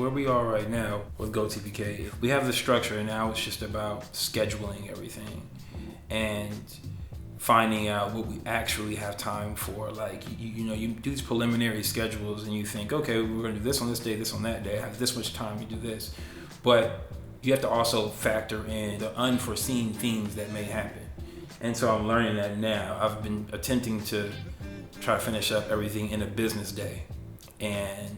where we are right now with Gotpk, we have the structure, and now it's just about scheduling everything and finding out what we actually have time for. Like, you do these preliminary schedules and you think, okay, we're going to do this on this day, this on that day, I have this much time to do this. But you have to also factor in the unforeseen things that may happen. And so I'm learning that now. I've been attempting to try to finish up everything in a business day, and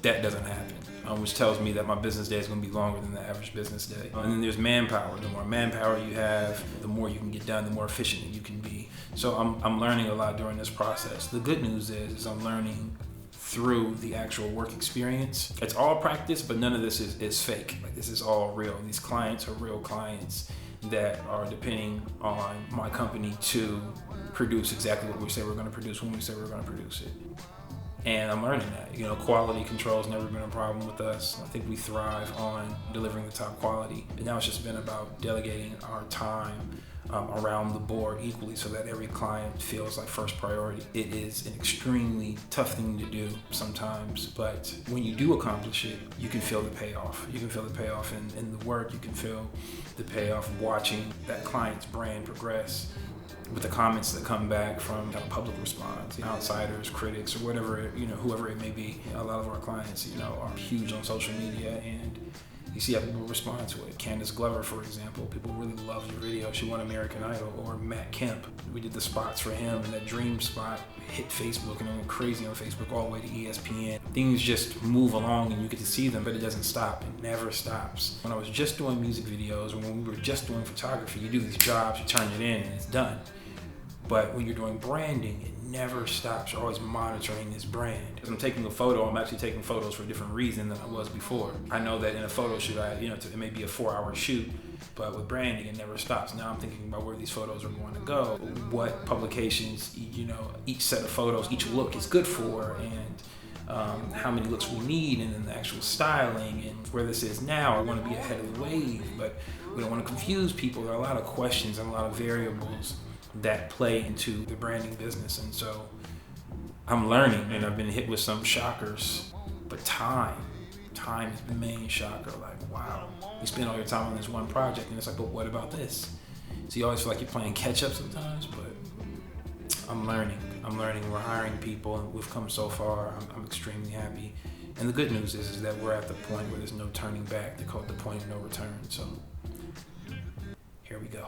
that doesn't happen, which tells me that my business day is going to be longer than the average business day. And then there's manpower. The more manpower you have, the more you can get done, the more efficient you can be. So I'm learning a lot during this process. The good news is I'm learning through the actual work experience. It's all practice, but none of this is fake. Like, this is all real. These clients are real clients that are depending on my company to produce exactly what we say we're going to produce when we say we're going to produce it. And I'm learning that. Quality control has never been a problem with us. I think we thrive on delivering the top quality. And now it's just been about delegating our time around the board equally so that every client feels like first priority. It is an extremely tough thing to do sometimes, but when you do accomplish it, you can feel the payoff. You can feel the payoff in the work. You can feel the payoff of watching that client's brand progress with the comments that come back from public response, outsiders, critics, or whatever, whoever it may be. A lot of our clients, are huge on social media, and you see how people respond to it. Candace Glover, for example, people really love your video. She won American Idol. Or Matt Kemp, we did the spots for him, and that dream spot hit Facebook, and it went crazy on Facebook all the way to ESPN. Things just move along, and you get to see them, but it doesn't stop. It never stops. When I was just doing music videos, or when we were just doing photography, you do these jobs, you turn it in, and it's done. But when you're doing branding, it never stops. You're always monitoring this brand. As I'm taking a photo, I'm actually taking photos for a different reason than I was before. I know that in a photo shoot, it may be a 4-hour shoot, but with branding, it never stops. Now I'm thinking about where these photos are going to go, what publications, each set of photos, each look is good for, and how many looks we need, and then the actual styling, and where this is now. I want to be ahead of the wave, but we don't want to confuse people. There are a lot of questions and a lot of variables that play into the branding business, and so I'm learning, and I've been hit with some shockers, but time is the main shocker. Like, wow, you spend all your time on this one project, and it's like, but what about this? So you always feel like you're playing catch up sometimes, but I'm learning. We're hiring people, and we've come so far. I'm extremely happy, and the good news is that we're at the point where there's no turning back. They call it the point of no return. So here we go.